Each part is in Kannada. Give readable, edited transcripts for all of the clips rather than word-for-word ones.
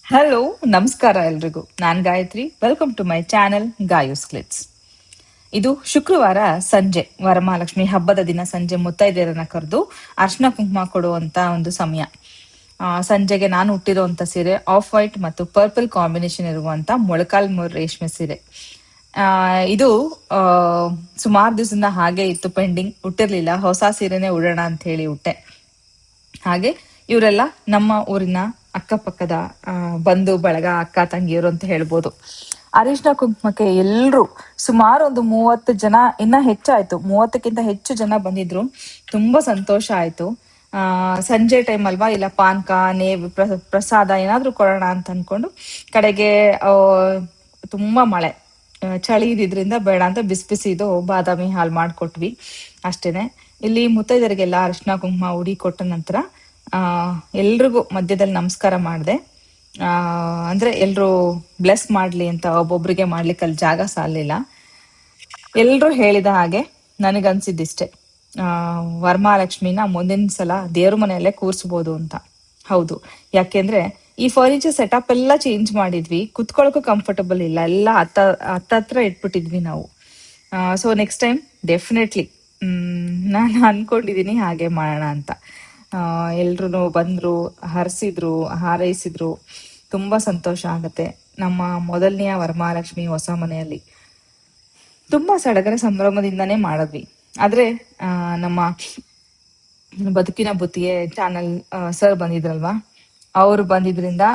ಹಲೋ, ನಮಸ್ಕಾರ ಎಲ್ರಿಗೂ. ನಾನ್ Gayatri. Welcome to my channel Gayu's clicks. ಇದು ಶುಕ್ರವಾರ ಸಂಜೆ, ವರಮಹಾಲಕ್ಷ್ಮಿ ಹಬ್ಬದ ದಿನ ಸಂಜೆ ಮುತ್ತೈದೆಯರನ್ನ ಕರೆದು ಅರ್ಶನ ಕುಂಕುಮ ಕೊಡುವಂತ ಒಂದು ಸಮಯ. ಸಂಜೆಗೆ ನಾನು ಹುಟ್ಟಿರುವಂತ ಸೀರೆ ಆಫ್ ವೈಟ್ ಮತ್ತು ಪರ್ಪಲ್ ಕಾಂಬಿನೇಷನ್ ಇರುವಂತ ಮೊಳಕಾಲ್ ಮೂರ್ ರೇಷ್ಮೆ ಸೀರೆ. ಇದು ಸುಮಾರು ದಿವಸದಿಂದ ಹಾಗೆ ಇತ್ತು, ಪೆಂಡಿಂಗ್. ಹುಟ್ಟಿರ್ಲಿಲ್ಲ, ಹೊಸ ಸೀರೆನೆ ಉಡೋಣ ಅಂತ ಹೇಳಿ ಉಟ್ಟೆ. ಹಾಗೆ ಇವರೆಲ್ಲ ನಮ್ಮ ಊರಿನ ಅಕ್ಕಪಕ್ಕದ ಬಂಧು ಬಳಗ, ಅಕ್ಕ ತಂಗಿಯರು ಅಂತ ಹೇಳ್ಬೋದು. ಅರಿಶಿನ ಕುಂಕುಮಕ್ಕೆ ಎಲ್ರು ಸುಮಾರು ಒಂದು 30 ಜನ, ಇನ್ನ ಹೆಚ್ಚಾಯ್ತು, 30ಕ್ಕಿಂತ ಹೆಚ್ಚು ಜನ ಬಂದಿದ್ರು. ತುಂಬಾ ಸಂತೋಷ ಆಯ್ತು. ಸಂಜೆ ಟೈಮ್ ಅಲ್ವಾ, ಇಲ್ಲ ಪಾನ್ಕ ಪ್ರಸಾದ ಏನಾದ್ರು ಕೊಡೋಣ ಅಂತ ಅನ್ಕೊಂಡು, ಕಡೆಗೆ ತುಂಬಾ ಮಳೆ, ಚಳಿ ಇದ್ರಿಂದ ಬೇಡ ಅಂತ ಬಿಸಿ ಬಿಸಿ ಇದು ಬಾದಾಮಿ ಹಾಲು ಮಾಡ್ಕೊಟ್ವಿ ಅಷ್ಟೇನೆ. ಇಲ್ಲಿ ಮುತ್ತೈದರಿಗೆಲ್ಲ ಅರಿಶಿನ ಕುಂಕುಮ ಉಡಿ ಕೊಟ್ಟ ನಂತರ ಎಲ್ರಿಗೂ ಮಧ್ಯದಲ್ಲಿ ನಮಸ್ಕಾರ ಮಾಡಿದೆ. ಅಂದ್ರೆ ಎಲ್ರು ಬ್ಲೆಸ್ ಮಾಡ್ಲಿ ಅಂತ, ಒಬ್ಬೊಬ್ರಿಗೆ ಮಾಡ್ಲಿಕ್ಕೆ ಅಲ್ಲಿ ಜಾಗ ಸಾಲಿಲ್ಲ. ಎಲ್ರು ಹೇಳಿದ ಹಾಗೆ ನನಗನ್ಸಿದ್ದಿಷ್ಟೆ, ವರಮಹಾಲಕ್ಷ್ಮಿನ ಮುಂದಿನ ಸಲ ದೇವ್ರ ಮನೆಯಲ್ಲೇ ಕೂರ್ಸ್ಬೋದು ಅಂತ. ಹೌದು, ಯಾಕೆಂದ್ರೆ ಈ ಫರ್ನಿಚರ್ ಸೆಟಪ್ ಎಲ್ಲ ಚೇಂಜ್ ಮಾಡಿದ್ವಿ, ಕುತ್ಕೊಳಕ್ಕೂ ಕಂಫರ್ಟಬಲ್ ಇಲ್ಲ, ಎಲ್ಲ ಹತ್ತತ್ರ ಇಟ್ಬಿಟ್ಟಿದ್ವಿ ನಾವು. ಸೊ ನೆಕ್ಸ್ಟ್ ಟೈಮ್ ಡೆಫಿನೆಟ್ಲಿ ನಾನು ಅನ್ಕೊಂಡಿದೀನಿ ಹಾಗೆ ಮಾಡೋಣ ಅಂತ. ಎಲ್ರು ಬಂದ್ರು, ಹರಿಸಿದ್ರು, ಹಾರೈಸಿದ್ರು. ತುಂಬಾ ಸಂತೋಷ ಆಗತ್ತೆ. ನಮ್ಮ ಮೊದಲನೆಯ ವರಮಹಾಲಕ್ಷ್ಮಿ ಹೊಸ ಮನೆಯಲ್ಲಿ ತುಂಬಾ ಸಡಗರ ಸಂಭ್ರಮದಿಂದಾನೇ ಮಾಡಿದ್ವಿ. ಆದ್ರೆ ನಮ್ಮ ಬದುಕಿನ ಬುತ್ತಿಗೆ ಚಾನಲ್ ಸರ್ ಬಂದಿದ್ರಲ್ವಾ, ಅವ್ರು ಬಂದಿದ್ರಿಂದ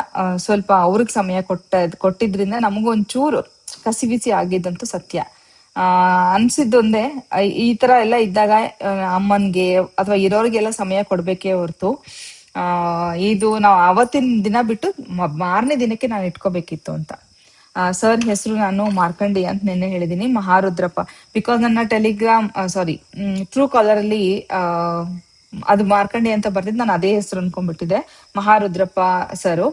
ಸ್ವಲ್ಪ ಅವ್ರಿಗೆ ಸಮಯ ಕೊಟ್ಟಿದ್ರಿಂದ ನಮಗೊಂಚೂರು ಕಸಿ ಬಿಸಿ ಆಗಿದ್ದಂತೂ ಸತ್ಯ. ಅನ್ಸಿದ್ದೊಂದೇ, ಈ ತರ ಎಲ್ಲ ಇದ್ದಾಗ ಅಮ್ಮನ್ಗೆ ಅಥವಾ ಇರೋರಿಗೆಲ್ಲ ಸಮಯ ಕೊಡ್ಬೇಕೇ ಹೊರ್ತು ಇದು ನಾವು ಅವತ್ತಿನ ದಿನ ಬಿಟ್ಟು ಮಾರನೇ ದಿನಕ್ಕೆ ನಾನು ಇಟ್ಕೋಬೇಕಿತ್ತು ಅಂತ. ಸರ್ ಹೆಸರು ನಾನು ಮಾರ್ಕಂಡಿ ಅಂತ ನಿನ್ನೆ ಹೇಳಿದೀನಿ, ಮಹಾರುದ್ರಪ್ಪ. ಬಿಕಾಸ್ ನನ್ನ ಟೆಲಿಗ್ರಾಮ್ ಟ್ರೂ ಕಾಲರ್ ಅಲ್ಲಿ ಅದು ಮಾರ್ಕಂಡಿ ಅಂತ ಬರ್ತಿದ್, ನಾನು ಅದೇ ಹೆಸರು ಅನ್ಕೊಂಡ್ಬಿಟ್ಟಿದೆ. ಮಹಾರುದ್ರಪ್ಪ ಸರು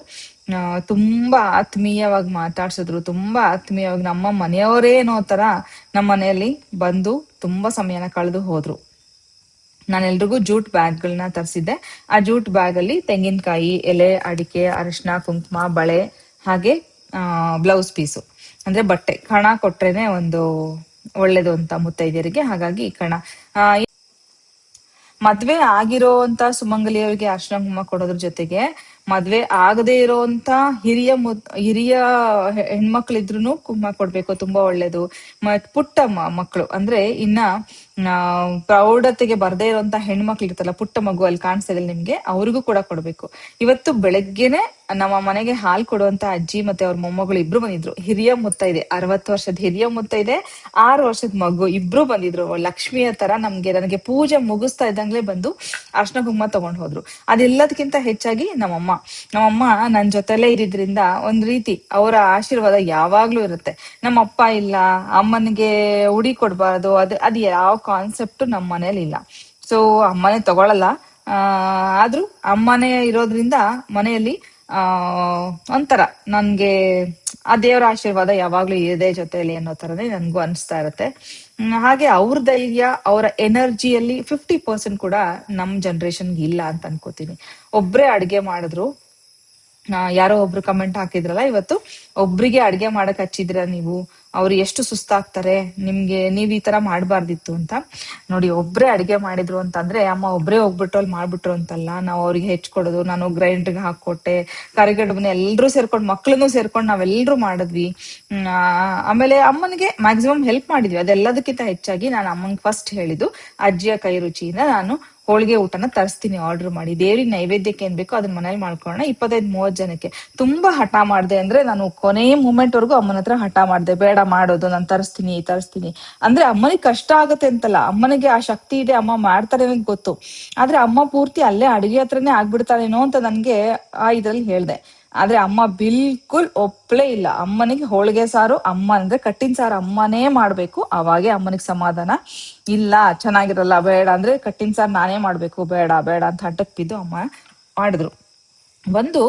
ತುಂಬಾ ಆತ್ಮೀಯವಾಗಿ ಮಾತಾಡ್ಸಿದ್ರು, ತುಂಬಾ ಆತ್ಮೀಯವಾಗಿ ನಮ್ಮ ಮನೆಯವರೇ ಅನ್ನೋ ತರ ನಮ್ಮ ಮನೆಯಲ್ಲಿ ಬಂದು ತುಂಬಾ ಸಮಯನ ಕಳೆದು ಹೋದ್ರು. ನಾನು ಎಲ್ರಿಗೂ ಜೂಟ್ ಬ್ಯಾಗ್ಗಳನ್ನ ತರಿಸಿದ್ದೆ. ಆ ಜೂಟ್ ಬ್ಯಾಗ್ ಅಲ್ಲಿ ತೆಂಗಿನಕಾಯಿ, ಎಲೆ, ಅಡಿಕೆ, ಅರಿಶಿನ, ಕುಂಕುಮ, ಬಳೆ, ಹಾಗೆ ಬ್ಲೌಸ್ ಪೀಸು ಅಂದ್ರೆ ಬಟ್ಟೆ ಕಣ ಕೊಟ್ರೇನೆ ಒಂದು ಒಳ್ಳೇದು ಅಂತ ಮುತ್ತೈದೆಯರಿಗೆ. ಹಾಗಾಗಿ ಕಣ, ಮದ್ವೆ ಆಗಿರೋಂತ ಸುಮಂಗಲಿಯವರಿಗೆ ಅರ್ಶನ ಕುಂಕುಮ ಕೊಡೋದ್ರ ಜೊತೆಗೆ, ಮದ್ವೆ ಆಗದೆ ಇರೋಂತ ಹಿರಿಯ ಹೆಣ್ಮಕ್ಳಿದ್ರು ಕುಂಕುಮ ಕೊಡ್ಬೇಕು, ತುಂಬಾ ಒಳ್ಳೇದು. ಪುಟ್ಟ ಮಕ್ಕಳು ಅಂದ್ರೆ ಇನ್ನ ಪ್ರೌಢತೆಗೆ ಬರ್ದೇ ಇರೋಂತ ಹೆಣ್ಮಕ್ಳು ಇರ್ತಲ್ಲ, ಪುಟ್ಟ ಮಗು ಅಲ್ಲಿ ಕಾಣಿಸ್ತಾ ನಿಮ್ಗೆ, ಅವ್ರಿಗೂ ಕೂಡ ಕೊಡ್ಬೇಕು. ಇವತ್ತು ಬೆಳಗ್ಗೆನೆ ನಮ್ಮ ಮನೆಗೆ ಹಾಲು ಕೊಡುವಂತ ಅಜ್ಜಿ ಮತ್ತೆ ಅವ್ರ ಮೊಮ್ಮಗಳು ಇಬ್ರು ಬಂದಿದ್ರು. ಹಿರಿಯ ಮುತ್ತೈದೆ, 60 ವರ್ಷದ ಹಿರಿಯ ಮುತ್ತೈದೆ, 6 ವರ್ಷದ ಮಗು, ಇಬ್ರು ಬಂದಿದ್ರು. ಲಕ್ಷ್ಮಿಯ ತರ ನನಗೆ ಪೂಜೆ ಮುಗಿಸ್ತಾ ಇದ್ದಂಗ್ಲೆ ಬಂದು ಅರ್ಶನ ಕುಂಕುಮ ತಗೊಂಡ್ ಹೋದ್ರು. ಅದೆಲ್ಲದಕ್ಕಿಂತ ಹೆಚ್ಚಾಗಿ ನಮ್ಮಮ್ಮ ನನ್ ಜೊತೆಲೇ ಇರಿದ್ರಿಂದ ಒಂದ್ ರೀತಿ ಅವರ ಆಶೀರ್ವಾದ ಯಾವಾಗ್ಲೂ ಇರುತ್ತೆ. ನಮ್ಮ ಅಪ್ಪ ಇಲ್ಲ, ಅಮ್ಮನಿಗೆ ಉಡಿ ಕೊಡ್ಬಾರ್ದು, ಅದು ಯಾವ ಕಾನ್ಸೆಪ್ಟ್ ನಮ್ಮ ಮನೇಲಿ ಇಲ್ಲ. ಸೊ ಅಮ್ಮನೇ ತಗೊಳಲ್ಲ. ಆದ್ರೂ ಅಮ್ಮನೇ ಇರೋದ್ರಿಂದ ಮನೆಯಲ್ಲಿ ಒಂಥರ ನನ್ಗೆ ಆ ದೇವರ ಆಶೀರ್ವಾದ ಯಾವಾಗ್ಲೂ ಇದೆ ಜೊತೆಯಲ್ಲಿ ಅನ್ನೋ ತರನೇ ನನ್ಗೂ ಅನಿಸ್ತಾ ಇರತ್ತೆ. ಹಾಗೆ ಅವ್ರ ಧೈರ್ಯ, ಅವರ ಎನರ್ಜಿಯಲ್ಲಿ 50% ಕೂಡ ನಮ್ ಜನರೇಷನ್ಗೆ ಇಲ್ಲ ಅಂತ ಅನ್ಕೋತೀನಿ. ಒಬ್ರೇ ಅಡ್ಗೆ ಮಾಡಿದ್ರು. ಯಾರೋ ಒಬ್ರು ಕಮೆಂಟ್ ಹಾಕಿದ್ರಲ್ಲ ಇವತ್ತು, ಒಬ್ರಿಗೆ ಅಡ್ಗೆ ಮಾಡಕ್ ಹಚ್ಚಿದ್ರ ನೀವು, ಅವ್ರು ಎಷ್ಟು ಸುಸ್ತಾಗ್ತಾರೆ, ನೀವ್ ಈ ತರ ಮಾಡ್ಬಾರ್ದಿತ್ತು ಅಂತ. ನೋಡಿ, ಒಬ್ರೇ ಅಡ್ಗೆ ಮಾಡಿದ್ರು ಅಂತಂದ್ರೆ ಅಮ್ಮ ಒಬ್ರೇ ಹೋಗ್ಬಿಟ್ರು ಅಲ್ಲಿ ಮಾಡ್ಬಿಟ್ರು ಅಂತಲ್ಲ, ನಾವು ಅವ್ರಿಗೆ ಹೆಚ್ಕೊಡೋದು, ನಾನು ಗ್ರೈಂಡರ್ಗೆ ಹಾಕೊಟ್ಟೆ, ಕರಿಗಡುಬನ್ನ ಎಲ್ರೂ ಸೇರ್ಕೊಂಡು, ಮಕ್ಳನ್ನು ಸೇರ್ಕೊಂಡು ನಾವೆಲ್ರೂ ಮಾಡಿದ್ವಿ. ಆಮೇಲೆ ಅಮ್ಮನಿಗೆ ಮ್ಯಾಕ್ಸಿಮಮ್ ಹೆಲ್ಪ್ ಮಾಡಿದ್ವಿ. ಅದೆಲ್ಲದಕ್ಕಿಂತ ಹೆಚ್ಚಾಗಿ ನಾನು ಅಮ್ಮಂಗೆ ಫಸ್ಟ್ ಹೇಳಿದ್ದು, ಅಜ್ಜಿಯ ಕೈ ರುಚಿಯಿಂದ ನಾನು ಹೋಳಿಗೆ ಊಟನ ತರಿಸ್ತೀನಿ ಆರ್ಡರ್ ಮಾಡಿ. ದೇವ್ರಿಗೆ ನೈವೇದ್ಯಕ್ಕೆ ಏನ್ ಬೇಕೋ ಅದನ್ನ ಮನೇಲಿ ಮಾಡ್ಕೊಳ್ಳೋಣ 25-30 ಜನಕ್ಕೆ. ತುಂಬಾ ಹಠ ಮಾಡ್ದೆ ಅಂದ್ರೆ ನಾನು ಕೊನೆ ಮೂಮೆಂಟ್ ವರ್ಗು ಅಮ್ಮನ ಹತ್ರ ಹಠ ಮಾಡ್ದೆ, ಬೇಡ ಮಾಡೋದು ನಾನು ತರಿಸ್ತೀನಿ ಅಂದ್ರೆ ಅಮ್ಮನಿಗೆ ಕಷ್ಟ ಆಗತ್ತೆ ಅಂತಲ್ಲ, ಅಮ್ಮನಿಗೆ ಆ ಶಕ್ತಿ ಇದೆ, ಅಮ್ಮ ಮಾಡ್ತಾರೆ ಅಂತ ಗೊತ್ತು. ಆದ್ರೆ ಅಮ್ಮ ಪೂರ್ತಿ ಅಲ್ಲೇ ಅಡಿಗೆ ಹತ್ರನೇ ಆಗ್ಬಿಡ್ತಾಳೇನೋ ಅಂತ ನನ್ಗೆ ಆ ಇದ್ರಲ್ಲಿ ಹೇಳ್ದೆ. ಆದ್ರೆ ಅಮ್ಮ ಬಿಲ್ಕುಲ್ ಒಪ್ಲೇ ಇಲ್ಲ. ಅಮ್ಮನಿಗೆ ಹೋಳಿಗೆ ಸಾರು, ಅಮ್ಮ ಅಂದ್ರೆ ಕಟ್ಟಿನ ಸಾರು ಅಮ್ಮನೇ ಮಾಡ್ಬೇಕು, ಅವಾಗೆ ಅಮ್ಮನಿಗೆ ಸಮಾಧಾನ. ಇಲ್ಲ ಚೆನ್ನಾಗಿರಲ್ಲ, ಬೇಡ ಅಂದ್ರೆ ಕಟ್ಟಿನ ಸಾರು ನಾನೇ ಮಾಡ್ಬೇಕು, ಬೇಡ ಬೇಡ ಅಂತ ಹಠಕ್ ಬಿದ್ದು ಅಮ್ಮ ಮಾಡಿದ್ರು. ಒಂದು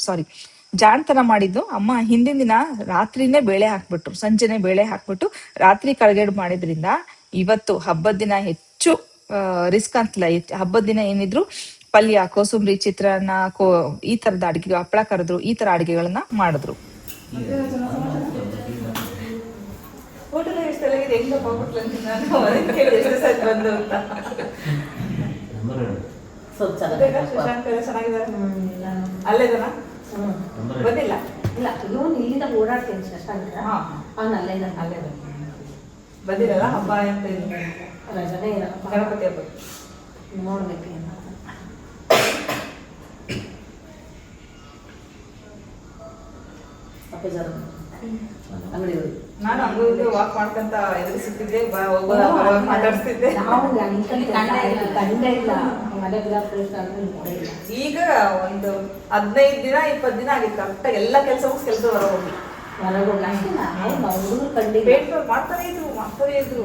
ಸಾರಿ ಜಾಣ್ತನ ಮಾಡಿದ್ದು ಅಮ್ಮ, ಹಿಂದಿನ ದಿನ ರಾತ್ರಿನೇ ಬೇಳೆ ಹಾಕ್ಬಿಟ್ರು, ಸಂಜೆನೆ ಬೇಳೆ ಹಾಕ್ಬಿಟ್ಟು ರಾತ್ರಿ ಕಳಗಡೆ ಮಾಡಿದ್ರಿಂದ ಇವತ್ತು ಹಬ್ಬದ ದಿನ ಹೆಚ್ಚು ರಿಸ್ಕ್ ಅಂತಲ್ಲ. ಹಬ್ಬದ ದಿನ ಏನಿದ್ರು ಪಲ್ಯ, ಕೋಸಂಬರಿ, ಚಿತ್ರಾನ್ನ, ಈ ತರದ ಅಡಿಗೆ, ಹಪ್ಪಳ ಕರೆದ್ರು, ಈ ತರ ಅಡಿಗೆಗಳನ್ನ ಮಾಡಿದ್ರು. ಬಂದಿಲ್ಲ ಇಲ್ಲ, ಇವನು ಇಲ್ಲಿಂದ ಓಡಾಡ್ತೀನಿ ಶಶಾಂಕ, ಅವನು ಅಲ್ಲೇ ಬಂದಿರಲ್ಲ. ಹಬ್ಬ ಅಂತ ರಜನೇ ಇಲ್ಲ, ಗಣಪತಿ ಹಬ್ಬ ನೋಡ್ಬೇಕು. ನಾನು ಅಂಗಡಿ ವಾಕ್ ಮಾಡ್ಕೊಂತ ಎದುರಿಸುತ್ತಿದ್ದೆ, ಮಾತಾಡ್ತಿದ್ದೆ. ಈಗ ಒಂದು 15 ದಿನ 20 ದಿನ ಆಗಿತ್ತು ಕರೆಕ್ಟ್ ಎಲ್ಲ ಕೆಲಸ ಹೊರ ಹೋಗಿ ಮಾಡ್ತಾನೆ ಇದ್ರು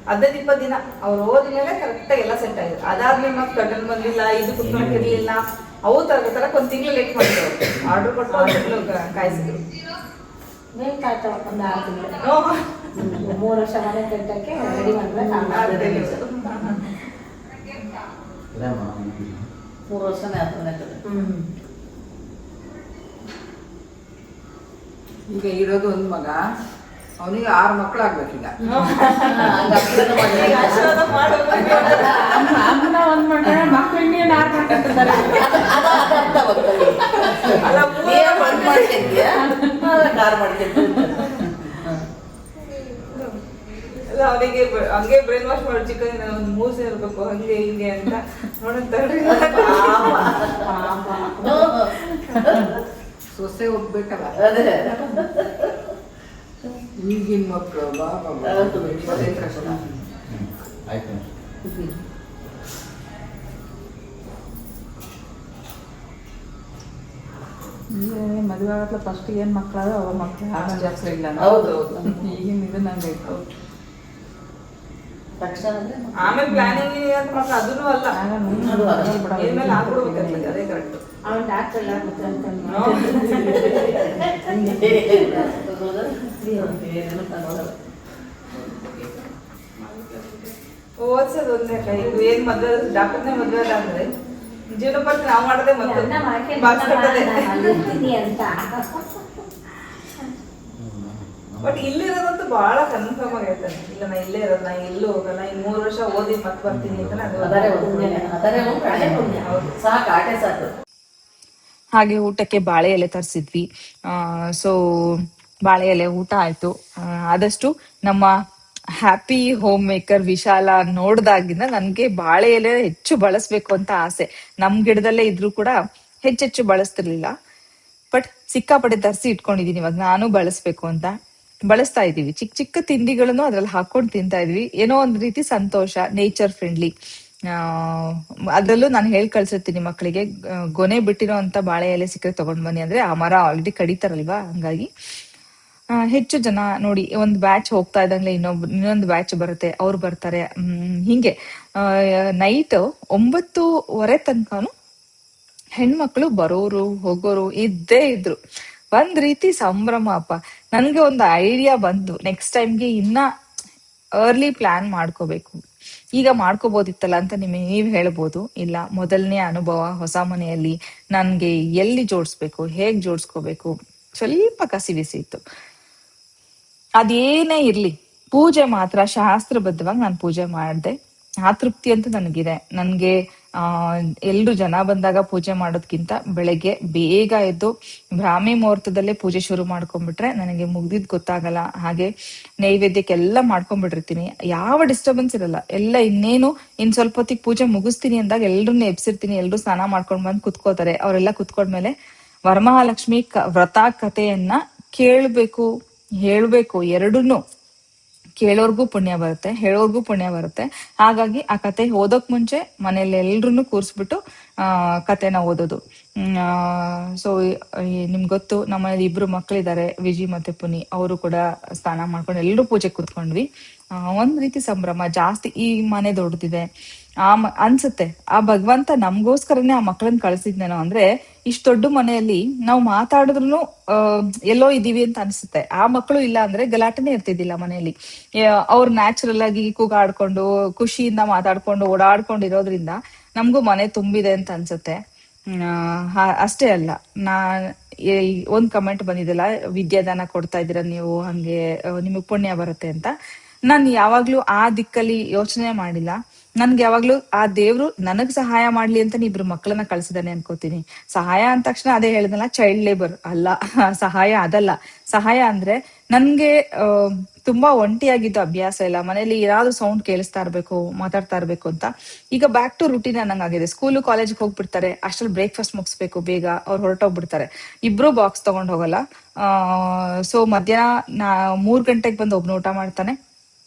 15-20 ದಿನ ಅವ್ರು ಹೋದ್ಮೇಲೆ ಕರೆಕ್ಟ್ ಎಲ್ಲ ಸೆಟ್ ಆಗಿದೆ. ಅದಾದ್ಮೇಲೆ ಮತ್ತೆ ಕಟನ್ ಬಂದಿಲ್ಲ, ಇದು ಕುತ್ಕೊಂಡ್ ಇರ್ಲಿಲ್ಲ, ಅವು ತರಕ್ ಒಂದ್ ತಿಂಗಳು ಲೇಟ್ ಮಾಡಿದ್ರು. ಆರ್ಡರ್ ಕೊಟ್ಟು ಕಾಯಿಸಿದ್ರು. 3 ವರ್ಷ ಮನೆ ಕಟ್ಟಕ್ಕೆ ರೆಡಿ ಮಾಡ್ಬೇಕು. 3 ವರ್ಷನೇ ಈಗ ಇರೋದು ಒಂದು ಮಗ, ಅವನಿಗೆ 6 ಮಕ್ಕಳು ಆಗ್ಬೇಕೀಗ. ಅವನಿಗೆ ಹಂಗೆ ಬ್ರೈನ್ ವಾಶ್ ಮಾಡಿ, ಚಿಕನ್ ಒಂದು 3 ದಿನ ಇರ್ಬೇಕು ಹಂಗೆ ಹಿಂಗೆ ಅಂತ ನೋಡಂತ ಸೊಸೆ ಹೋಗ್ಬೇಕಲ್ಲ. ಈಗಿನ ಮಕ್ಕಳು ಕಷ್ಟ. ಮದುವೆ ಆಗತ್ಲ ಫಸ್ಟ್ ಏನ್ ಮಕ್ಕಳಾದ ಅವ ಮಕ್ಳು ಜಾಸ್ತಿ ಇಲ್ಲ. ಈಗಿನ ಇದು ನಂಗೆ ಆಮೇಲೆ ಪ್ಲಾನಿಂಗ್ ಅಂತ ಮಕ್ಕಳು ಅದನ್ನು ಅಲ್ಲ, ಅದೇ ಕರೆಕ್ಟ್. ಅವನ್ ಡಾಕ್ಟರ್ ಓದ್ಸೋದು ಒಂದೇ ಇದು ಏನ್ ಮದ್ವೆ ಡಾಕ್ಟರ್ನೇ ಮದ್ವೆ ಅಲ್ಲ ಅಂದ್ರೆ ಜೀವನ ಪರ್ತಿ ನಾವ್ ಮಾಡದೆ ಮತ್ತೆ ಬಟ್ ಇಲ್ಲಿರೋದಂತೂ ಬಹಳ ಕನ್ಫರ್ಮ್ ಆಗೈತೆ. ಇಲ್ಲ ನಾ ಇಲ್ಲೇ ಇರೋದು, ನಾ ಎಲ್ಲೂ ಹೋಗಲ್ಲ, ಈ 3 ವರ್ಷ ಓದಿ ಮತ್ತೆ ಬರ್ತೀನಿ ಅಂತ. ಹಾಗೆ ಊಟಕ್ಕೆ ಬಾಳೆ ಎಲೆ ತರಿಸಿದ್ವಿ. ಸೊ ಬಾಳೆ ಎಲೆ ಊಟ ಆಯ್ತು. ಆದಷ್ಟು ನಮ್ಮ ಹ್ಯಾಪಿ ಹೋಮ್ ಮೇಕರ್ ವಿಶಾಲ ನೋಡ್ದಾಗಿಂದ ನನ್ಗೆ ಬಾಳೆ ಎಲೆ ಹೆಚ್ಚು ಬಳಸ್ಬೇಕು ಅಂತ ಆಸೆ. ನಮ್ ಗಿಡದಲ್ಲೇ ಇದ್ರು ಕೂಡ ಹೆಚ್ಚೆಚ್ಚು ಬಳಸ್ತಿರ್ಲಿಲ್ಲ, ಬಟ್ ಸಿಕ್ಕಾಪಟ್ಟೆ ತರಿಸಿ ಇಟ್ಕೊಂಡಿದೀನಿ. ಇವಾಗ ನಾನು ಬಳಸ್ಬೇಕು ಅಂತ ಬಳಸ್ತಾ ಇದೀವಿ. ಚಿಕ್ಕ ಚಿಕ್ಕ ತಿಂಡಿಗಳನ್ನು ಅದ್ರಲ್ಲಿ ಹಾಕೊಂಡು ತಿಂತಾ ಇದೀವಿ. ಏನೋ ಒಂದ್ ರೀತಿ ಸಂತೋಷ, ನೇಚರ್ ಫ್ರೆಂಡ್ಲಿ. ಅದ್ರಲ್ಲೂ ನಾನು ಹೇಳಿ ಕಳ್ಸಿರ್ತೀನಿ ಮಕ್ಕಳಿಗೆ, ಗೊನೆ ಬಿಟ್ಟಿರೋ ಅಂತ ಬಾಳೆ ಎಲೆ ಸಿಕ್ಕರೆ ತಗೊಂಡ್ ಬನ್ನಿ ಅಂದ್ರೆ, ಆ ಮರ ಆಲ್ರೆಡಿ ಕಡಿತಾರಲ್ವಾ, ಹಂಗಾಗಿ ಹೆಚ್ಚು ಜನ ನೋಡಿ ಒಂದ್ ಬ್ಯಾಚ್ ಹೋಗ್ತಾ ಇದ್ದಂಗ್ಲೆ ಇನ್ನೊಂದು ಬ್ಯಾಚ್ ಬರುತ್ತೆ, ಅವ್ರು ಬರ್ತಾರೆ. ಹಿಂಗೆ ನೈಟ್ 9:30 ತನಕನು ಹೆಣ್ಮಕ್ಳು ಬರೋರು ಹೋಗೋರು ಇದ್ದೇ ಇದ್ರು. ಒಂದ್ ರೀತಿ ಸಂಭ್ರಮ ಅಪ್ಪ. ನನ್ಗೆ ಒಂದು ಐಡಿಯಾ ಬಂತು, ನೆಕ್ಸ್ಟ್ ಟೈಮ್ಗೆ ಇನ್ನ ಅರ್ಲಿ ಪ್ಲಾನ್ ಮಾಡ್ಕೋಬೇಕು. ಈಗ ಮಾಡ್ಕೋಬೋದಿತ್ತಲ್ಲ ಅಂತ ನೀವ್ ಹೇಳ್ಬೋದು. ಇಲ್ಲ, ಮೊದಲನೇ ಅನುಭವ ಹೊಸ ಮನೆಯಲ್ಲಿ, ನನ್ಗೆ ಎಲ್ಲಿ ಜೋಡಿಸ್ಬೇಕು, ಹೇಗ್ ಜೋಡಿಸ್ಕೋಬೇಕು, ಸ್ವಲ್ಪ ಕಸಿವಿಸಿ ಇತ್ತು. ಅದೇನೇ ಇರ್ಲಿ, ಪೂಜೆ ಮಾತ್ರ ಶಾಸ್ತ್ರಬದ್ಧವಾಗಿ ನಾನು ಪೂಜೆ ಮಾಡ್ದೆ. ಆ ತೃಪ್ತಿ ಅಂತೂ ನನಗಿದೆ. ನನ್ಗೆ ಎಲ್ರು ಜನ ಬಂದಾಗ ಪೂಜೆ ಮಾಡೋದ್ಕಿಂತ ಬೆಳಗ್ಗೆ ಬೇಗ ಎದ್ದು ಬ್ರಾಹ್ಮಿ ಮುಹೂರ್ತದಲ್ಲೇ ಪೂಜೆ ಶುರು ಮಾಡ್ಕೊಂಡ್ಬಿಟ್ರೆ ನನಗೆ ಮುಗ್ದಿದ್ ಗೊತ್ತಾಗಲ್ಲ. ಹಾಗೆ ನೈವೇದ್ಯಕ್ಕೆಲ್ಲ ಮಾಡ್ಕೊಂಡ್ಬಿಟ್ಟಿರ್ತೀನಿ, ಯಾವ ಡಿಸ್ಟರ್ಬೆನ್ಸ್ ಇರಲ್ಲ. ಎಲ್ಲ ಇನ್ ಸ್ವಲ್ಪ ಹೊತ್ತಿಗೆ ಪೂಜೆ ಮುಗಿಸ್ತೀನಿ ಅಂದಾಗ ಎಲ್ರನ್ನ ಎಬ್ಸಿರ್ತೀನಿ, ಎಲ್ರು ಸ್ನಾನ ಮಾಡ್ಕೊಂಡ್ ಬಂದ್ ಕುತ್ಕೋತಾರೆ. ಅವರೆಲ್ಲ ಕುತ್ಕೊಂಡ್ಮೇಲೆ ವರಮಹಾಲಕ್ಷ್ಮಿ ವ್ರತ ಕಥೆಯನ್ನ ಕೇಳ್ಬೇಕು, ಹೇಳ್ಬೇಕು, ಎರಡನ್ನೂ. ಕೇಳೋರ್ಗೂ ಪುಣ್ಯ ಬರುತ್ತೆ, ಹೇಳೋರ್ಗೂ ಪುಣ್ಯ ಬರುತ್ತೆ. ಹಾಗಾಗಿ ಆ ಕತೆ ಓದೋಕ್ ಮುಂಚೆ ಮನೇಲಿ ಎಲ್ರು ಕೂರ್ಸ್ಬಿಟ್ಟು ಕತೆನ ಓದೋದು. ಸೊ ನಿಮ್ಗೆ ಗೊತ್ತು, ನಮ್ಮನೇಲಿ ಇಬ್ರು ಮಕ್ಳಿದ್ದಾರೆ, ವಿಜಿ ಮತ್ತೆ ಪುನಿ. ಅವರು ಕೂಡ ಸ್ನಾನ ಮಾಡ್ಕೊಂಡು ಎಲ್ರು ಪೂಜೆ ಕೂತ್ಕೊಂಡ್ವಿ. ಒಂದ್ ರೀತಿ ಸಂಭ್ರಮ ಜಾಸ್ತಿ. ಈ ಮನೆ ದೊಡ್ಡದಿದೆ, ಅನ್ಸುತ್ತೆ ಆ ಭಗವಂತ ನಮ್ಗೋಸ್ಕರನೇ ಆ ಮಕ್ಳನ್ನ ಕಳ್ಸಿದ್ನೇನೋ. ಅಂದ್ರೆ ಇಷ್ಟ ದೊಡ್ಡ ಮನೆಯಲ್ಲಿ ನಾವು ಮಾತಾಡಿದ್ರು ಎಲ್ಲೋ ಇದೀವಿ ಅಂತ ಅನ್ಸುತ್ತೆ. ಆ ಮಕ್ಕಳು ಇಲ್ಲ ಅಂದ್ರೆ ಗಲಾಟೆನೇ ಇರ್ತಿದ್ದಿಲ್ಲ ಮನೆಯಲ್ಲಿ. ಅವ್ರು ನ್ಯಾಚುರಲ್ ಆಗಿ ಕೂಗಾಡ್ಕೊಂಡು ಖುಷಿಯಿಂದ ಮಾತಾಡ್ಕೊಂಡು ಓಡಾಡ್ಕೊಂಡು ಇರೋದ್ರಿಂದ ನಮಗೂ ಮನೆ ತುಂಬಿದೆ ಅಂತ ಅನ್ಸುತ್ತೆ. ಅಷ್ಟೇ ಅಲ್ಲ, ಒಂದ್ ಕಮೆಂಟ್ ಬಂದಿದ್ದಲ್ಲ, ವಿದ್ಯಾದಾನ ಕೊಡ್ತಾ ಇದೀರ ನೀವು, ಹಂಗೆ ನಿಮಗ್ ಪುಣ್ಯ ಬರುತ್ತೆ ಅಂತ. ನಾನು ಯಾವಾಗ್ಲೂ ಆ ದಿಕ್ಕಲ್ಲಿ ಯೋಚನೆ ಮಾಡಿಲ್ಲ. ನನ್ಗೆ ಯಾವಾಗ್ಲೂ ಆ ದೇವ್ರು ನನಗ್ ಸಹಾಯ ಮಾಡ್ಲಿ ಅಂತ ಇಬ್ರು ಮಕ್ಕಳನ್ನ ಕಳ್ಸಿದಾನೆ ಅನ್ಕೋತೀನಿ. ಸಹಾಯ ಅಂದ ತಕ್ಷಣ ಅದೇ ಹೇಳಿದ್ನಲ್ಲ, ಚೈಲ್ಡ್ ಲೇಬರ್ ಅಲ್ಲ. ಸಹಾಯ ಅದಲ್ಲ. ಸಹಾಯ ಅಂದ್ರೆ ನನ್ಗೆ ತುಂಬಾ ಒಂಟಿಯಾಗಿದ್ದು ಅಭ್ಯಾಸ ಇಲ್ಲ. ಮನೇಲಿ ಏನಾದ್ರು ಸೌಂಡ್ ಕೇಳಿಸ್ತಾ ಇರ್ಬೇಕು, ಮಾತಾಡ್ತಾ ಇರ್ಬೇಕು ಅಂತ. ಈಗ ಬ್ಯಾಕ್ ಟು ರುಟೀನ್ ಅನ್ನಂಗಾಗಿದೆ. ಸ್ಕೂಲು ಕಾಲೇಜ್ಗೆ ಹೋಗ್ಬಿಡ್ತಾರೆ, ಅಷ್ಟ್ರಲ್ಲಿ ಬ್ರೇಕ್ಫಾಸ್ಟ್ ಮುಗಿಸ್ಬೇಕು, ಬೇಗ ಅವ್ರು ಹೊರಟೋಗ್ಬಿಡ್ತಾರೆ. ಇಬ್ರು ಬಾಕ್ಸ್ ತಗೊಂಡ್ ಹೋಗಲ್ಲ. ಸೊ ಮಧ್ಯಾಹ್ನ 3 ಗಂಟೆಗೆ ಬಂದು ಒಬ್ನು ಊಟ ಮಾಡ್ತಾನೆ,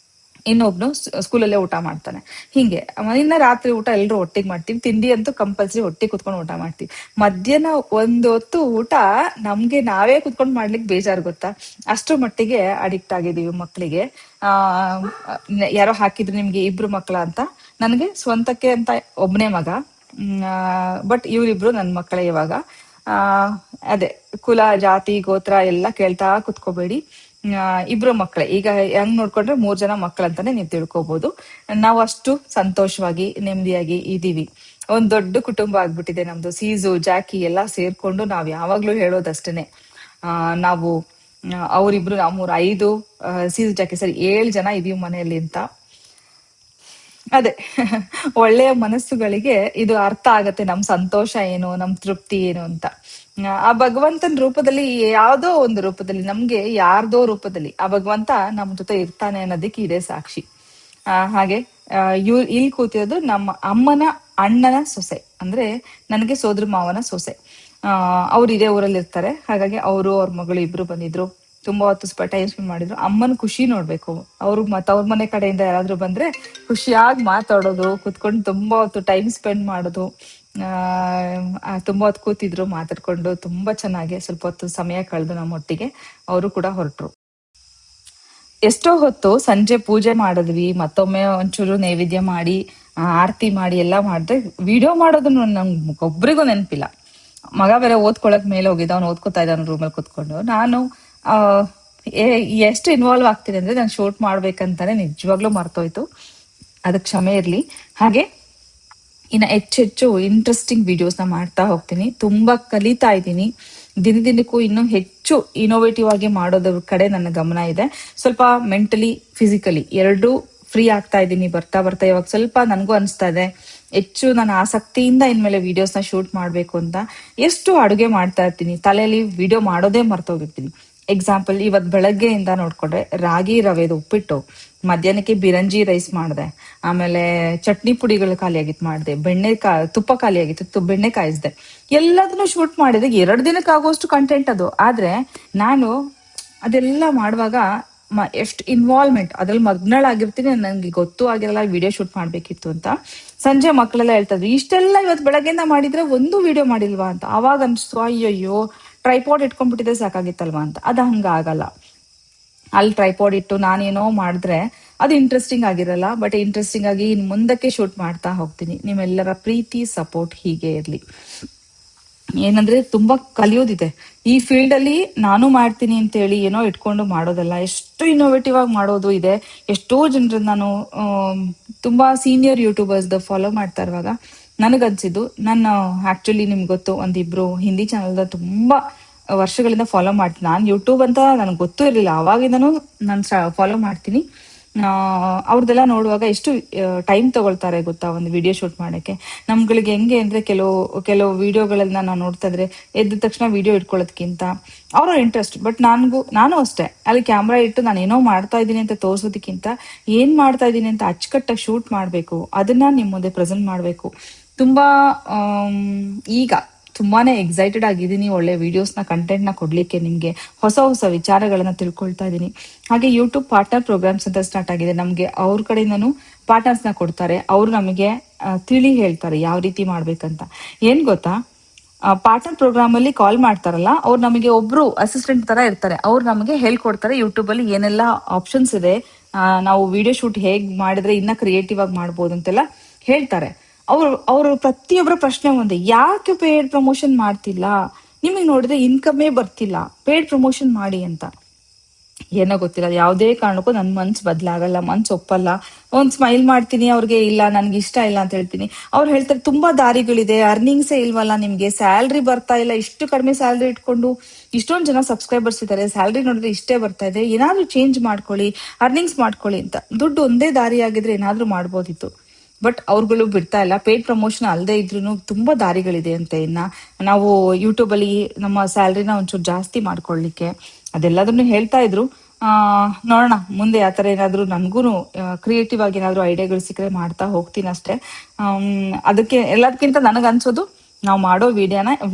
ಇನ್ನೊಬ್ನು ಸ್ಕೂಲಲ್ಲೇ ಊಟ ಮಾಡ್ತಾನೆ. ಹಿಂಗೆ ಇನ್ನ ರಾತ್ರಿ ಊಟ ಎಲ್ರು ಒಟ್ಟಿಗೆ ಮಾಡ್ತೀವಿ. ತಿಂಡಿ ಅಂತೂ ಕಂಪಲ್ಸರಿ ಒಟ್ಟಿಗೆ ಕುತ್ಕೊಂಡು ಊಟ ಮಾಡ್ತೀವಿ. ಮಧ್ಯಾಹ್ನ ಒಂದು ಹೊತ್ತು ಊಟ ನಮ್ಗೆ ನಾವೇ ಕುತ್ಕೊಂಡು ಮಾಡ್ಲಿಕ್ಕೆ ಬೇಜಾರು, ಗೊತ್ತಾ? ಅಷ್ಟ್ರ ಮಟ್ಟಿಗೆ ಅಡಿಕ್ಟ್ ಆಗಿದೀವಿ ಮಕ್ಳಿಗೆ. ಯಾರೋ ಹಾಕಿದ್ರು ನಿಮ್ಗೆ ಇಬ್ರು ಮಕ್ಳ ಅಂತ. ನನಗೆ ಸ್ವಂತಕ್ಕೆ ಅಂತ ಒಬ್ನೇ ಮಗ, ಬಟ್ ಇವ್ರಿಬ್ರು ನನ್ ಮಕ್ಕಳೇ ಇವಾಗ. ಅದೇ ಕುಲ ಜಾತಿ ಗೋತ್ರ ಎಲ್ಲ ಕೇಳ್ತಾ ಕುತ್ಕೋಬೇಡಿ. ಇಬ್ರು ಮಕ್ಳೆ. ಈಗ ಹೆಂಗ್ ನೋಡ್ಕೊಂಡ್ರೆ 3 ಜನ ಮಕ್ಕಳಂತಾನೆ ನೀವ್ ತಿಳ್ಕೊಬಹುದು. ನಾವು ಅಷ್ಟು ಸಂತೋಷವಾಗಿ ನೆಮ್ಮದಿಯಾಗಿ ಇದೀವಿ. ಒಂದ್ ದೊಡ್ಡ ಕುಟುಂಬ ಆಗ್ಬಿಟ್ಟಿದೆ ನಮ್ದು. ಸೀಸು ಜಾಕಿ ಎಲ್ಲಾ ಸೇರ್ಕೊಂಡು ನಾವ್ ಯಾವಾಗ್ಲೂ ಹೇಳೋದಷ್ಟೇನೆ, ನಾವು ಅವ್ರಿಬ್ರು ನಾವು 5 ಸೀಸು ಜಾಕಿ ಸರಿ 7 ಜನ ಇದೀವಿ ಮನೆಯಲ್ಲಿ ಅಂತ. ಅದೇ ಒಳ್ಳೆಯ ಮನಸ್ಸುಗಳಿಗೆ ಇದು ಅರ್ಥ ಆಗತ್ತೆ, ನಮ್ ಸಂತೋಷ ಏನು, ನಮ್ ತೃಪ್ತಿ ಏನು ಅಂತ. ಆ ಭಗವಂತನ ರೂಪದಲ್ಲಿ, ಯಾವ್ದೋ ಒಂದು ರೂಪದಲ್ಲಿ, ನಮ್ಗೆ ಯಾರ್ದೋ ರೂಪದಲ್ಲಿ ಆ ಭಗವಂತ ನಮ್ ಜೊತೆ ಇರ್ತಾನೆ ಅನ್ನೋದಕ್ಕೆ ಇದೇ ಸಾಕ್ಷಿ. ಹಾಗೆ ಇಲ್ಲಿ ಕೂತಿರೋದು ನಮ್ಮ ಅಮ್ಮನ ಅಣ್ಣನ ಸೊಸೆ, ಅಂದ್ರೆ ನನಗೆ ಸೋದರ ಮಾವನ ಸೊಸೆ. ಅವ್ರು ಇದೇ ಊರಲ್ಲಿ ಇರ್ತಾರೆ. ಹಾಗಾಗಿ ಅವರು ಅವ್ರ ಮಗಳು ಇಬ್ರು ಬಂದಿದ್ರು. ತುಂಬಾ ಹೊತ್ತು ಟೈಮ್ ಸ್ಪೆಂಡ್ ಮಾಡಿದ್ರು. ಅಮ್ಮನ ಖುಷಿ ನೋಡ್ಬೇಕು. ಅವ್ರು ಅವ್ರ ಮನೆ ಕಡೆಯಿಂದ ಯಾರಾದ್ರೂ ಬಂದ್ರೆ ಖುಷಿಯಾಗಿ ಮಾತಾಡೋದು, ಕುತ್ಕೊಂಡು ತುಂಬಾ ಹೊತ್ತು ಟೈಮ್ ಸ್ಪೆಂಡ್ ಮಾಡೋದು. ತುಂಬಾ ಹೊತ್ತು ಕೂತಿದ್ರು, ಮಾತಾಡ್ಕೊಂಡು ತುಂಬಾ ಚೆನ್ನಾಗಿ ಸ್ವಲ್ಪ ಹೊತ್ತು ಸಮಯ ಕಳೆದು ನಮ್ಮೊಟ್ಟಿಗೆ ಅವರು ಕೂಡ ಹೊರಟ್ರು. ಎಷ್ಟೋ ಹೊತ್ತು ಸಂಜೆ ಪೂಜೆ ಮಾಡಿದ್ವಿ, ಮತ್ತೊಮ್ಮೆ ಒಂಚೂರು ನೈವೇದ್ಯ ಮಾಡಿ ಆರತಿ ಮಾಡಿ ಎಲ್ಲಾ ಮಾಡಿದ್ರೆ ವಿಡಿಯೋ ಮಾಡೋದು ನಂಗೆ ಒಬ್ರಿಗೂ ನೆನಪಿಲ್ಲ. ಮಗ ಬೇರೆ ಓದ್ಕೊಳಕ್ ಮೇಲೆ ಹೋಗಿದ್ದ, ಅವ್ನು ಓದ್ಕೊತಾ ಇದ್ದಾನ ರೂಮಲ್ಲಿ ಕುತ್ಕೊಂಡು. ನಾನು ಎಷ್ಟು ಇನ್ವಾಲ್ವ್ ಆಗ್ತೀನಿ ಅಂದ್ರೆ, ನಾನು ಶೂಟ್ ಮಾಡ್ಬೇಕಂತಾನೆ ನಿಜವಾಗ್ಲೂ ಮರ್ತೋಯ್ತು. ಅದಕ್ಕೆ ಕ್ಷಮೆ ಇರ್ಲಿ. ಹಾಗೆ ಇನ್ನ ಹೆಚ್ಚೆಚ್ಚು ಇಂಟ್ರೆಸ್ಟಿಂಗ್ ವಿಡಿಯೋಸ್ನ ಮಾಡ್ತಾ ಹೋಗ್ತೀನಿ. ತುಂಬಾ ಕಲಿತಾ ಇದ್ದೀನಿ. ದಿನದಿನಕ್ಕೂ ಇನ್ನೂ ಹೆಚ್ಚು ಇನೋವೇಟಿವ್ ಆಗಿ ಮಾಡೋದ್ರ ಕಡೆ ನನ್ನ ಗಮನ ಇದೆ. ಸ್ವಲ್ಪ ಮೆಂಟಲಿ ಫಿಸಿಕಲಿ ಎರಡೂ ಫ್ರೀ ಆಗ್ತಾ ಇದ್ದೀನಿ ಬರ್ತಾ ಬರ್ತಾ. ಇವಾಗ ಸ್ವಲ್ಪ ನನಗೂ ಅನಿಸ್ತಾ ಇದೆ ಹೆಚ್ಚು ನಾನು ಆಸಕ್ತಿಯಿಂದ ಇನ್ಮೇಲೆ ವಿಡಿಯೋಸ್ನ ಶೂಟ್ ಮಾಡ್ಬೇಕು ಅಂತ. ಎಷ್ಟು ಅಡುಗೆ ಮಾಡ್ತಾ ಇರ್ತೀನಿ, ತಲೆಯಲ್ಲಿ ವಿಡಿಯೋ ಮಾಡೋದೇ ಮರ್ತೋಗಿರ್ತೀನಿ. ಎಕ್ಸಾಂಪಲ್, ಇವತ್ ಬೆಳಗ್ಗೆಯಿಂದ ನೋಡ್ಕೊಂಡ್ರೆ ರಾಗಿ ರವೆದು ಉಪ್ಪಿಟ್ಟು, ಮಧ್ಯಾಹ್ನಕ್ಕೆ ಬಿರಂಜಿ ರೈಸ್ ಮಾಡಿದೆ, ಆಮೇಲೆ ಚಟ್ನಿ ಪುಡಿಗಳು ಖಾಲಿ ಆಗಿತ್ತು ಮಾಡಿದೆ, ತುಪ್ಪ ಖಾಲಿ ಆಗಿತ್ತು, ಬೆಣ್ಣೆ ಕಾಯಿಸ್ದೆ, ಎಲ್ಲದನ್ನು ಶೂಟ್ ಮಾಡಿದೆ. 2 ದಿನಕ್ಕೆ ಆಗೋಷ್ಟು ಕಂಟೆಂಟ್ ಅದು. ಆದ್ರೆ ನಾನು ಅದೆಲ್ಲ ಮಾಡುವಾಗ ಎಷ್ಟು ಇನ್ವಾಲ್ವ್ಮೆಂಟ್ ಅದ್ರಲ್ಲಿ ಮಗ್ನಳಾಗಿರ್ತೀನಿ, ನನ್ಗೆ ಗೊತ್ತೂ ಆಗಿರಲ್ಲ ವಿಡಿಯೋ ಶೂಟ್ ಮಾಡ್ಬೇಕಿತ್ತು ಅಂತ. ಸಂಜೆ ಮಕ್ಕಳೆಲ್ಲ ಹೇಳ್ತಾ ಇದ್ರು, ಇಷ್ಟೆಲ್ಲ ಇವತ್ತು ಬೆಳಗ್ಗೆಯಿಂದ ಮಾಡಿದ್ರೆ ಒಂದು ವಿಡಿಯೋ ಮಾಡಿಲ್ವಾ ಅಂತ. ಅವಾಗ ಅನ್ಸ್ತು, ಅಯ್ಯಯ್ಯೋ ಟ್ರೈಪಾಡ್ ಇಟ್ಕೊಂಡ್ಬಿಟ್ಟಿದ್ರೆ ಸಾಕಾಗಿತ್ತಲ್ವಾ ಅಂತ. ಅದು ಹಂಗಾಗಲ್ಲ. ಅಲ್ಲಿ ಟ್ರೈಪಾಡ್ ಇಟ್ಟು ನಾನೇನೋ ಮಾಡಿದ್ರೆ ಅದು ಇಂಟ್ರೆಸ್ಟಿಂಗ್ ಆಗಿರಲ್ಲ. ಬಟ್ ಇಂಟ್ರೆಸ್ಟಿಂಗ್ ಆಗಿ ಇನ್ ಮುಂದಕ್ಕೆ ಶೂಟ್ ಮಾಡ್ತಾ ಹೋಗ್ತೀನಿ. ನಿಮ್ಮೆಲ್ಲರ ಪ್ರೀತಿ ಸಪೋರ್ಟ್ ಹೀಗೆ ಇರ್ಲಿ. ಏನಂದ್ರೆ ತುಂಬಾ ಕಲಿಯೋದಿದೆ ಈ ಫೀಲ್ಡ್ ಅಲ್ಲಿ. ನಾನು ಮಾಡ್ತೀನಿ ಅಂತ ಹೇಳಿ ಏನೋ ಇಟ್ಕೊಂಡು ಮಾಡೋದಲ್ಲ, ಎಷ್ಟು ಇನ್ನೋವೇಟಿವ್ ಆಗಿ ಮಾಡೋದು ಇದೆ. ಎಷ್ಟೋ ಜನರನ್ನ ನಾನು ತುಂಬಾ ಸೀನಿಯರ್ ಯೂಟ್ಯೂಬರ್ಸ್ ಫಾಲೋ ಮಾಡ್ತಾ ಇರುವಾಗ ನನಗನ್ಸಿದ್ದು, ನಾನು ಆಕ್ಚುಲಿ ನಿಮ್ಗೆ ಗೊತ್ತು, ಒಂದಿಬ್ರು ಹಿಂದಿ ಚಾನಲ್ ತುಂಬಾ ವರ್ಷಗಳಿಂದ ಫಾಲೋ ಮಾಡ್ತೀನಿ. ನಾನು ಯೂಟ್ಯೂಬ್ ಅಂತ ನನಗೆ ಗೊತ್ತೂ ಇರಲಿಲ್ಲ, ಅವಾಗಿಂದನೂ ನಾನು ಫಾಲೋ ಮಾಡ್ತೀನಿ. ಅವ್ರದ್ದೆಲ್ಲ ನೋಡುವಾಗ ಎಷ್ಟು ಟೈಮ್ ತಗೊಳ್ತಾರೆ ಗೊತ್ತಾ ಒಂದು ವಿಡಿಯೋ ಶೂಟ್ ಮಾಡಕ್ಕೆ. ನಮ್ಗಳಿಗೆ ಹೆಂಗೆ ಅಂದ್ರೆ ಕೆಲವು ವಿಡಿಯೋಗಳನ್ನ ನಾವು ನೋಡ್ತಾ ಇದ್ರೆ ಎದ್ದ ತಕ್ಷಣ ವಿಡಿಯೋ ಇಟ್ಕೊಳ್ಳೋದಕ್ಕಿಂತ ಅವರ ಇಂಟ್ರೆಸ್ಟ್. ಬಟ್ ನಾನು ಅಷ್ಟೇ ಅಲ್ಲಿ ಕ್ಯಾಮ್ರಾ ಇಟ್ಟು ನಾನು ಏನೋ ಮಾಡ್ತಾ ಇದ್ದೀನಿ ಅಂತ ತೋರ್ಸೋದಕ್ಕಿಂತ ಏನ್ ಮಾಡ್ತಾ ಇದ್ದೀನಿ ಅಂತ ಅಚ್ಚುಕಟ್ಟಾಗಿ ಶೂಟ್ ಮಾಡ್ಬೇಕು, ಅದನ್ನ ನಿಮ್ ಮುಂದೆ ಪ್ರೆಸೆಂಟ್ ಮಾಡ್ಬೇಕು. ತುಂಬಾ ಈಗ ತುಂಬಾನೇ ಎಕ್ಸೈಟೆಡ್ ಆಗಿದ್ದೀನಿ ಒಳ್ಳೆ ವಿಡಿಯೋಸ್ನ ಕಂಟೆಂಟ್ನ ಕೊಡ್ಲಿಕ್ಕೆ, ನಿಮ್ಗೆ ಹೊಸ ಹೊಸ ವಿಚಾರಗಳನ್ನ ತಿಳ್ಕೊಳ್ತಾ ಇದ್ದೀನಿ. ಹಾಗೆ ಯೂಟ್ಯೂಬ್ ಪಾರ್ಟ್ನರ್ ಪ್ರೋಗ್ರಾಮ್ಸ್ ಅಂತ ಸ್ಟಾರ್ಟ್ ಆಗಿದೆ. ನಮ್ಗೆ ಅವ್ರ ಕಡೆಯಿಂದನೂ ಪಾರ್ಟ್ನರ್ಸ್ನ ಕೊಡ್ತಾರೆ. ಅವ್ರು ನಮಗೆ ತಿಳಿ ಹೇಳ್ತಾರೆ ಯಾವ ರೀತಿ ಮಾಡ್ಬೇಕಂತ. ಏನ್ ಗೊತ್ತಾ, ಪಾರ್ಟ್ನರ್ ಪ್ರೋಗ್ರಾಮ್ ಅಲ್ಲಿ ಕಾಲ್ ಮಾಡ್ತಾರಲ್ಲ, ಅವ್ರು ನಮಗೆ ಒಬ್ರು ಅಸಿಸ್ಟೆಂಟ್ ತರ ಇರ್ತಾರೆ. ಅವ್ರು ನಮಗೆ ಹೇಳ್ಕೊಡ್ತಾರೆ ಯೂಟ್ಯೂಬ್ ಅಲ್ಲಿ ಏನೆಲ್ಲ ಆಪ್ಷನ್ಸ್ ಇದೆ, ನಾವು ವಿಡಿಯೋ ಶೂಟ್ ಹೇಗ್ ಮಾಡಿದ್ರೆ ಇನ್ನ ಕ್ರಿಯೇಟಿವ್ ಆಗಿ ಮಾಡ್ಬೋದು ಅಂತೆಲ್ಲ ಹೇಳ್ತಾರೆ. ಅವರು ಪ್ರತಿಯೊಬ್ಬರ ಪ್ರಶ್ನೆ ಒಂದೇ, ಯಾಕೆ ಪೇಡ್ ಪ್ರಮೋಷನ್ ಮಾಡ್ತಿಲ್ಲ, ನಿಮಗೆ ನೋಡಿದ್ರೆ ಇನ್ಕಮೇ ಬರ್ತಿಲ್ಲ, ಪೇಡ್ ಪ್ರಮೋಷನ್ ಮಾಡಿ ಅಂತ. ಏನೋ ಗೊತ್ತಿಲ್ಲ, ಯಾವುದೇ ಕಾರಣಕ್ಕೂ ನನ್ ಮನ್ಸು ಬದಲಾಗಲ್ಲ, ಮನ್ಸು ಒಪ್ಪಲ್ಲ. ಒಂದ್ ಸ್ಮೈಲ್ ಮಾಡ್ತೀನಿ, ಅವ್ರಿಗೆ ಇಲ್ಲ ನನ್ಗೆ ಇಷ್ಟ ಇಲ್ಲ ಅಂತ ಹೇಳ್ತೀನಿ. ಅವ್ರು ಹೇಳ್ತಾರೆ ತುಂಬಾ ದಾರಿಗಳಿದೆ, ಅರ್ನಿಂಗ್ಸೇ ಇಲ್ವಲ್ಲ ನಿಮ್ಗೆ, ಸ್ಯಾಲ್ರಿ ಬರ್ತಾ ಇಲ್ಲ, ಇಷ್ಟು ಕಡಿಮೆ ಸ್ಯಾಲ್ರಿ ಇಟ್ಕೊಂಡು ಇಷ್ಟೊಂದು ಜನ ಸಬ್ಸ್ಕ್ರೈಬರ್ಸ್ ಇದ್ದಾರೆ, ಸ್ಯಾಲ್ರಿ ನೋಡಿದ್ರೆ ಇಷ್ಟೇ ಬರ್ತಾ ಇದೆ, ಏನಾದ್ರೂ ಚೇಂಜ್ ಮಾಡ್ಕೊಳ್ಳಿ, ಅರ್ನಿಂಗ್ಸ್ ಮಾಡ್ಕೊಳ್ಳಿ ಅಂತ. ದುಡ್ಡು ಒಂದೇ ದಾರಿ ಆಗಿದ್ರೆ ಏನಾದ್ರೂ ಮಾಡ್ಬೋದಿತ್ತು. ಬಟ್ ಅವ್ರುಗಳು ಬಿಡ್ತಾ ಇಲ್ಲ. ಪೇಡ್ ಪ್ರಮೋಷನ್ ಅಲ್ಲದೆ ಇದ್ರೂ ತುಂಬಾ ದಾರಿಗಳಿದೆ ಅಂತೆ. ಇನ್ನ ನಾವು ಯೂಟ್ಯೂಬ್ ಅಲ್ಲಿ ನಮ್ಮ ಸ್ಯಾಲ್ರಿನ ಒಂಚೂರು ಜಾಸ್ತಿ ಮಾಡ್ಕೊಳ್ಳಿಕ್ಕೆ ಅದೆಲ್ಲದನ್ನು ಹೇಳ್ತಾ ಇದ್ರು. ನೋಡೋಣ ಮುಂದೆ ಆತರ ಏನಾದ್ರು ನನ್ಗೂ ಕ್ರಿಯೇಟಿವ್ ಆಗಿ ಏನಾದ್ರು ಐಡಿಯಾಗಳು ಸಿಕ್ಕರೆ ಮಾಡ್ತಾ ಹೋಗ್ತೀನಿ ಅಷ್ಟೇ. ಅದಕ್ಕೆ ಎಲ್ಲದಕ್ಕಿಂತ ನನಗ್ ಅನ್ಸೋದು, ನಾವು ಮಾಡೋ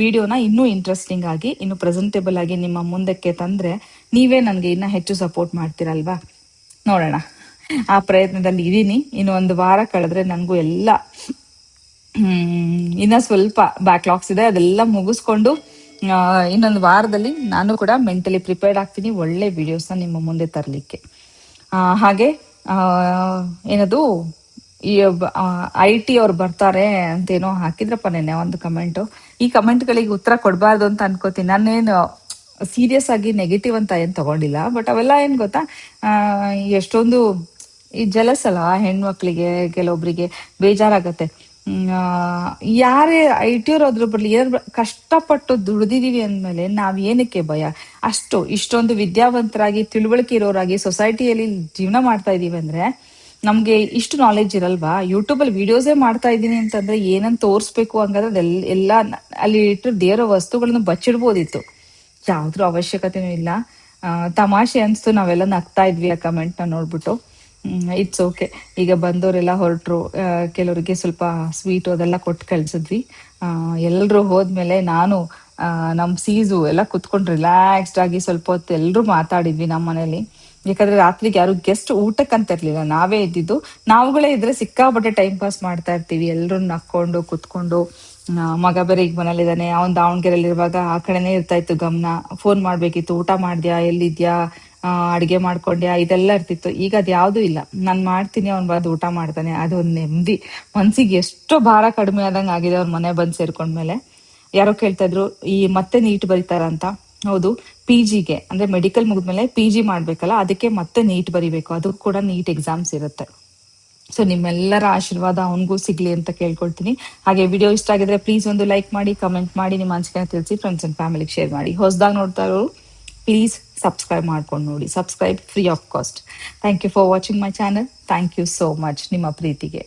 ವಿಡಿಯೋನ ಇನ್ನೂ ಇಂಟ್ರೆಸ್ಟಿಂಗ್ ಆಗಿ, ಇನ್ನು ಪ್ರೆಸೆಂಟೇಬಲ್ ಆಗಿ ನಿಮ್ಮ ಮುಂದಕ್ಕೆ ತಂದ್ರೆ ನೀವೇ ನನ್ಗೆ ಇನ್ನ ಹೆಚ್ಚು ಸಪೋರ್ಟ್ ಮಾಡ್ತೀರಲ್ವಾ. ನೋಡೋಣ, ಆ ಪ್ರಯತ್ನದಲ್ಲಿ ಇದೀನಿ. ಇನ್ನು ಒಂದು ವಾರ ಕಳೆದ್ರೆ ನನಗೂ ಎಲ್ಲ ಇನ್ನ ಸ್ವಲ್ಪ ಬ್ಯಾಕ್ಲಾಗ್ಸ್ ಇದೆ, ಅದೆಲ್ಲ ಮುಗಿಸ್ಕೊಂಡು ಇನ್ನೊಂದು ವಾರದಲ್ಲಿ ನಾನು ಕೂಡ ಮೆಂಟಲಿ ಪ್ರಿಪೇರ್ಡ್ ಆಗ್ತೀನಿ ಒಳ್ಳೆ ವಿಡಿಯೋಸ್ನ ನಿಮ್ಮ ಮುಂದೆ ತರಲಿಕ್ಕೆ. ಹಾಗೆ ಏನದು ಈ IT ಅವ್ರು ಬರ್ತಾರೆ ಅಂತೇನೋ ಹಾಕಿದ್ರಪ್ಪ ನೆನ್ನೆ ಒಂದು ಕಮೆಂಟ್. ಈ ಕಮೆಂಟ್ಗಳಿಗೆ ಉತ್ತರ ಕೊಡಬಾರ್ದು ಅಂತ ಅನ್ಕೋತೀನಿ. ನಾನೇನು ಸೀರಿಯಸ್ ಆಗಿ ನೆಗೆಟಿವ್ ಅಂತ ಏನ್ ತಗೊಂಡಿಲ್ಲ. ಬಟ್ ಅವೆಲ್ಲ ಏನ್ ಗೊತ್ತಾ, ಎಷ್ಟೊಂದು ಈ ಜಲಸ್ ಅಲ್ಲ ಹೆಣ್ಮಕ್ಳಿಗೆ, ಕೆಲವೊಬ್ರಿಗೆ ಬೇಜಾರಾಗತ್ತೆ. ಯಾರೇ IT ಅವ್ರು ಅದ್ರ ಬರ್ಲಿ, ಕಷ್ಟಪಟ್ಟು ದುಡ್ದಿದೀವಿ ಅಂದ್ಮೇಲೆ ನಾವ್ ಏನಕ್ಕೆ ಭಯ? ಇಷ್ಟೊಂದು ವಿದ್ಯಾವಂತರಾಗಿ ತಿಳುವಳಿಕೆ ಇರೋರಾಗಿ ಸೊಸೈಟಿಯಲ್ಲಿ ಜೀವನ ಮಾಡ್ತಾ ಇದೀವಿ ಅಂದ್ರೆ ನಮ್ಗೆ ಇಷ್ಟು ನಾಲೆಜ್ ಇರಲ್ವಾ? ಯೂಟ್ಯೂಬ್ ಅಲ್ಲಿ ವಿಡಿಯೋಸೇ ಮಾಡ್ತಾ ಇದೀನಿ ಅಂತಂದ್ರೆ ಏನಂತ ತೋರ್ಸ್ಬೇಕು, ಹಂಗಾದ್ರೆ ಎಲ್ಲ ಅಲ್ಲಿ ಇಟ್ಟು ದೇವರ ವಸ್ತುಗಳನ್ನು ಬಚ್ಚಿಡ್ಬೋದಿತ್ತು. ಯಾವ್ದ್ರ ಅವಶ್ಯಕತೆನೂ ಇಲ್ಲ. ತಮಾಷೆ ಅನ್ಸ್ತು, ನಾವೆಲ್ಲ ನಗ್ತಾ ಇದ್ವಿ ಆ ಕಮೆಂಟ್ ನ ನೋಡ್ಬಿಟ್ಟು. It's okay. ಈಗ ಬಂದವರೆಲ್ಲ ಹೊರಟ್ರು, ಕೆಲವರಿಗೆ ಸ್ವಲ್ಪ ಸ್ವೀಟ್ ಅದೆಲ್ಲ ಕೊಟ್ಟು ಕಳ್ಸಿದ್ವಿ. ಎಲ್ರು ಹೋದ್ಮೇಲೆ ನಾನು ನಮ್ ಸೀಸು ಎಲ್ಲ ಕುತ್ಕೊಂಡು ರಿಲ್ಯಾಕ್ಸ್ಡ್ ಆಗಿ ಸ್ವಲ್ಪ ಹೊತ್ತು ಎಲ್ರು ಮಾತಾಡಿದ್ವಿ ನಮ್ಮ ಮನೇಲಿ. ಯಾಕಂದ್ರೆ ರಾತ್ರಿಗೆ ಯಾರು ಗೆಸ್ಟ್ ಊಟಕ್ಕಂತ ಇರ್ಲಿಲ್ಲ, ನಾವೇ ಇದ್ದಿದ್ದು. ನಾವುಗಳೇ ಇದ್ರೆ ಸಿಕ್ಕಾಪಟ್ಟೆ ಟೈಮ್ ಪಾಸ್ ಮಾಡ್ತಾ ಇರ್ತೀವಿ, ಎಲ್ರು ನಕ್ಕೊಂಡು ಕುತ್ಕೊಂಡು. ಮಗ ಬೇರೆ ಈಗ ಮನೇಲಿದ್ದಾನೆ, ಅವ್ನ್ ದಾವಣಗೆರೆಯಲ್ಲಿ ಇರುವಾಗ ಆ ಕಡೆನೇ ಇರ್ತಾ ಇತ್ತು ಗಮನ. ಫೋನ್ ಮಾಡ್ಬೇಕಿತ್ತು, ಊಟ ಮಾಡ್ದ್ಯಾ, ಎಲ್ಲಿದ್ಯಾ, ಅಡ್ಗೆ ಮಾಡ್ಕೊಂಡ್ಯಾ, ಇದೆಲ್ಲ ಇರ್ತಿತ್ತು. ಈಗ ಅದ್ ಯಾವ್ದು ಇಲ್ಲ. ನಾನ್ ಮಾಡ್ತೀನಿ, ಅವ್ನ್ ಬಂದು ಊಟ ಮಾಡ್ತಾನೆ, ಅದೊಂದ್ ನೆಮ್ಮದಿ. ಮನ್ಸಿಗೆ ಎಷ್ಟೋ ಭಾರ ಕಡಿಮೆ ಆದಂಗ ಆಗಿದೆ ಅವ್ರ ಮನೆ ಬಂದ್ ಸೇರ್ಕೊಂಡ್ಮೇಲೆ. ಯಾರೋ ಕೇಳ್ತಾ ಇದ್ರು ಈ ಮತ್ತೆ ನೀಟ್ ಬರೀತಾರ ಅಂತ. ಹೌದು, PGಗೆ ಅಂದ್ರೆ ಮೆಡಿಕಲ್ ಮುಗಿದ್ಮೇಲೆ PG ಮಾಡ್ಬೇಕಲ್ಲ, ಅದಕ್ಕೆ ಮತ್ತೆ ನೀಟ್ ಬರಿಬೇಕು. ಅದಕ್ಕೂ ಕೂಡ ನೀಟ್ ಎಕ್ಸಾಮ್ಸ್ ಇರುತ್ತೆ. ಸೊ ನಿಮ್ಮೆಲ್ಲರ ಆಶೀರ್ವಾದ ಅವನಿಗೂ ಸಿಗ್ಲಿ ಅಂತ ಕೇಳ್ಕೊಳ್ತೀನಿ. ಹಾಗೆ ವಿಡಿಯೋ ಇಷ್ಟ ಆಗಿದ್ರೆ ಪ್ಲೀಸ್ ಒಂದು ಲೈಕ್ ಮಾಡಿ, ಕಮೆಂಟ್ ಮಾಡಿ, ನಿಮ್ಮ ಅನಿಸಿಕೆ ತಿಳಿಸಿ, ಫ್ರೆಂಡ್ಸ್ ಅಂಡ್ ಫ್ಯಾಮಿಲಿಗೆ ಶೇರ್ ಮಾಡಿ. ಹೊಸದಾಗಿ ನೋಡ್ತಾ ಇರೋರು ಪ್ಲೀಸ್ ಸಬ್ಸ್ಕ್ರೈಬ್ ಮಾಡ್ಕೊಂಡು ನೋಡಿ. Subscribe free of cost. Thank you for watching my channel. Thank you so much ನಿಮ್ಮ ಪ್ರೀತಿಗೆ.